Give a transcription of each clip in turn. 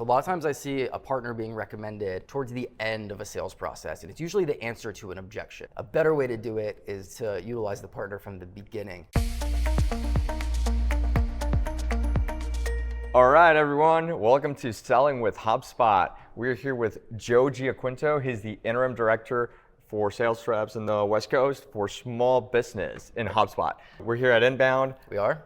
A lot of times I see a partner being recommended towards the end of a sales process, and it's usually the answer to an objection. A better way to do it is to utilize the partner from the beginning. All right, everyone. Welcome to Selling with HubSpot. We're here with Joe Giaquinto. He's the interim director for sales reps in the West Coast for small business in HubSpot. We're here at Inbound. We are.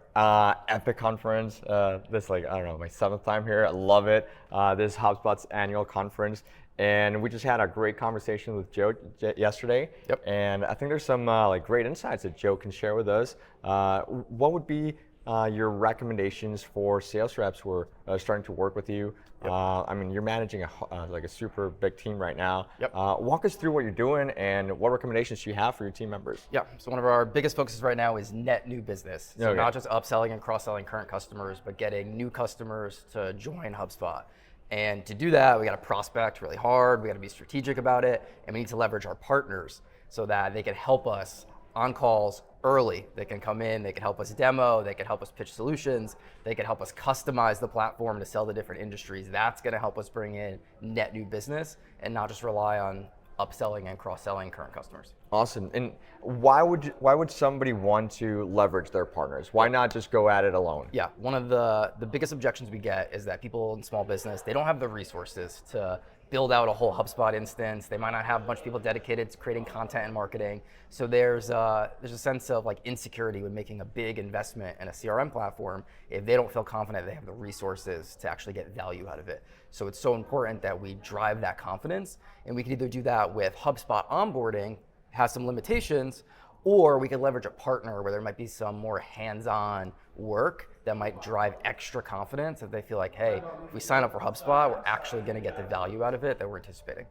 Epic conference. This is like, I don't know, my 7th time here. I love it. This is HubSpot's annual conference. And we just had a great conversation with Joe yesterday. Yep. And I think there's some great insights that Joe can share with us. What would be your recommendations for sales reps who are starting to work with you? Yep. I mean, you're managing a super big team right now. Yep. Walk us through what you're doing and what recommendations you have for your team members. Yeah, so one of our biggest focuses right now is net new business. So not just upselling and cross-selling current customers, but getting new customers to join HubSpot. And to do that, we got to prospect really hard, we got to be strategic about it, and we need to leverage our partners so that they can help us on calls early. They can come in, they can help us demo, they can help us pitch solutions, they can help us customize the platform to sell to different industries. That's gonna help us bring in net new business and not just rely on upselling and cross-selling current customers. Awesome. And why would somebody want to leverage their partners? Why not just go at it alone? Yeah, one of the biggest objections we get is that people in small business, they don't have the resources to build out a whole HubSpot instance. They might not have a bunch of people dedicated to creating content and marketing. So there's a sense of like insecurity when making a big investment in a CRM platform if they don't feel confident they have the resources to actually get value out of it. So it's so important that we drive that confidence, and we can either do that with HubSpot Onboarding, has some limitations, or we could leverage a partner where there might be some more hands-on work that might drive extra confidence if they feel like, hey, if we sign up for HubSpot, we're actually going to get the value out of it that we're anticipating.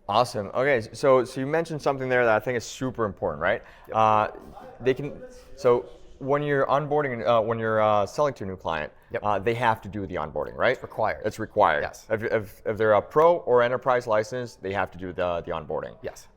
Awesome. Okay, so you mentioned something there that I think is super important, right? Yep. So when you're onboarding, when you're selling to a new client, yep, they have to do the onboarding, right? It's required. It's required. Yes. If they're a pro or enterprise license, they have to do the onboarding. Yes.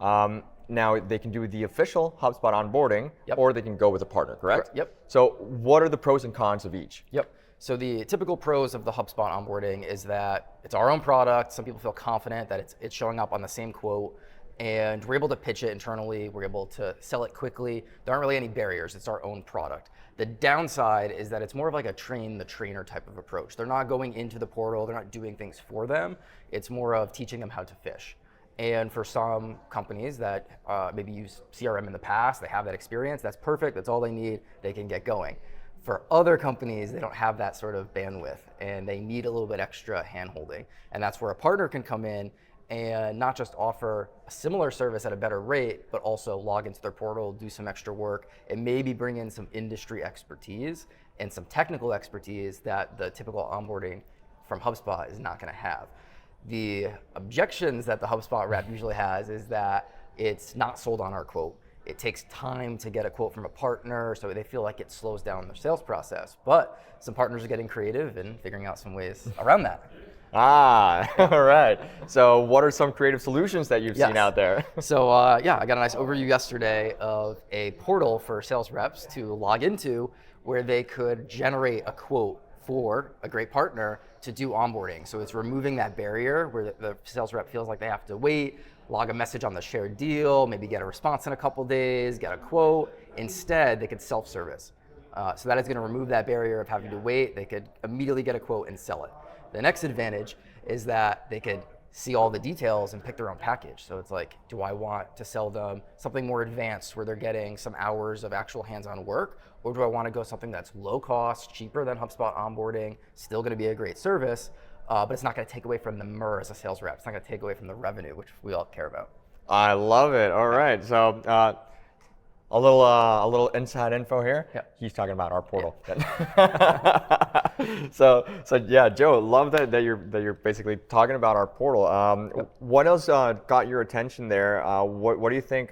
Now they can do the official HubSpot onboarding, yep, or they can go with a partner, correct? Yep. So what are the pros and cons of each? Yep. So the typical pros of the HubSpot onboarding is that it's our own product. Some people feel confident that it's showing up on the same quote, and we're able to pitch it internally. We're able to sell it quickly. There aren't really any barriers. It's our own product. The downside is that it's more of like a train the trainer type of approach. They're not going into the portal. They're not doing things for them. It's more of teaching them how to fish. And for some companies that maybe use CRM in the past, they have that experience, that's perfect, that's all they need, they can get going. For other companies, they don't have that sort of bandwidth and they need a little bit extra hand-holding. And that's where a partner can come in and not just offer a similar service at a better rate, but also log into their portal, do some extra work, and maybe bring in some industry expertise and some technical expertise that the typical onboarding from HubSpot is not gonna have. The objections that the HubSpot rep usually has is that it's not sold on our quote. It takes time to get a quote from a partner, so they feel like it slows down their sales process. But some partners are getting creative and figuring out some ways around that. All right. So what are some creative solutions that you've seen out there? So I got a nice overview yesterday of a portal for sales reps to log into where they could generate a quote for a great partner to do onboarding. So it's removing that barrier where the sales rep feels like they have to wait, log a message on the shared deal, maybe get a response in a couple days, get a quote. Instead, they could self-service. So that is going to remove that barrier of having to wait. They could immediately get a quote and sell it. The next advantage is that they could see all the details and pick their own package. So it's like, do I want to sell them something more advanced where they're getting some hours of actual hands-on work? Or do I want to go something that's low cost, cheaper than HubSpot onboarding, still going to be a great service, but it's not going to take away from the MRR as a sales rep. It's not going to take away from the revenue, which we all care about. I love it. All right. So a little inside info here. Yeah. He's talking about our portal. Yeah. so yeah, Joe, love that you're basically talking about our portal. What else got your attention there? What do you think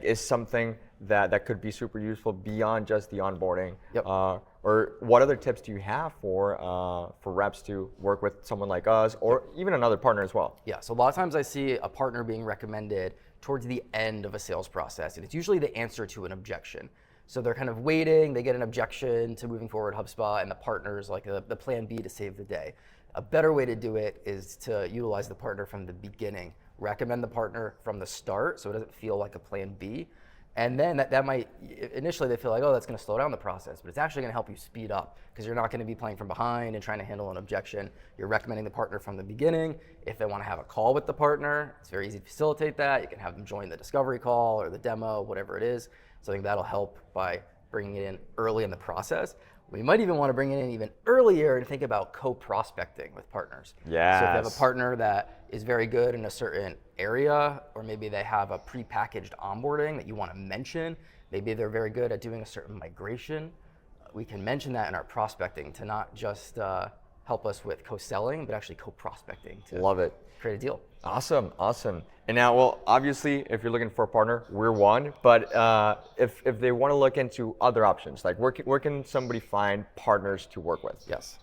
is something that could be super useful beyond just the onboarding? Yep. Or what other tips do you have for reps to work with someone like us, or even another partner as well? Yeah, so a lot of times I see a partner being recommended towards the end of a sales process, and it's usually the answer to an objection. So they're kind of waiting, they get an objection to moving forward HubSpot, and the partner's like the plan B to save the day. A better way to do it is to utilize the partner from the beginning. Recommend the partner from the start so it doesn't feel like a plan B. And then that might, initially they feel like, oh, that's going to slow down the process, but it's actually going to help you speed up because you're not going to be playing from behind and trying to handle an objection. You're recommending the partner from the beginning. If they want to have a call with the partner, it's very easy to facilitate that. You can have them join the discovery call or the demo, whatever it is. So I think that'll help by bringing it in early in the process. We might even want to bring it in even earlier and think about co-prospecting with partners. Yes. So if you have a partner that is very good in a certain area, or maybe they have a pre-packaged onboarding that you want to mention, maybe they're very good at doing a certain migration, we can mention that in our prospecting to not just help us with co-selling, but actually co-prospecting to Love it. create a deal. Awesome, awesome. And now, well, obviously, if you're looking for a partner, we're one. But if they want to look into other options, like where can somebody find partners to work with? Yes.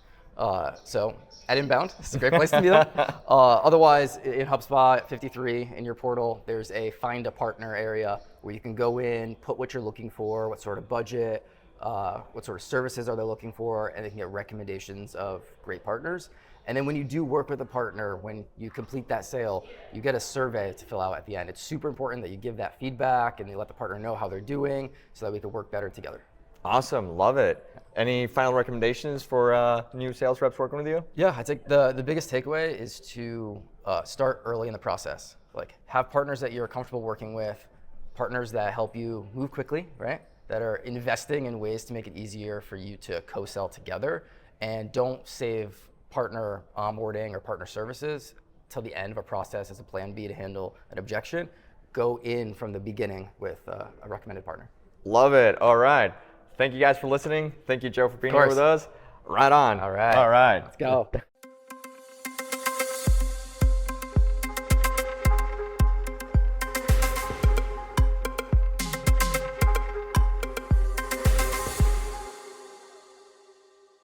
So at Inbound, it's a great place to meet them. Otherwise, in HubSpot at 53 in your portal, there's a find a partner area where you can go in, put what you're looking for, what sort of budget, what sort of services are they looking for, and they can get recommendations of great partners. And then when you do work with a partner, when you complete that sale, you get a survey to fill out at the end. It's super important that you give that feedback and you let the partner know how they're doing so that we can work better together. Awesome, love it. Any final recommendations for new sales reps working with you? Yeah, I think the biggest takeaway is to start early in the process. Like have partners that you're comfortable working with, partners that help you move quickly, right? That are investing in ways to make it easier for you to co-sell together, and don't save partner onboarding or partner services till the end of a process as a plan B to handle an objection. Go in from the beginning with a recommended partner. Love it. All right. Thank you guys for listening. Thank you, Joe, for being here with us. Right on. All right. All right. Let's go.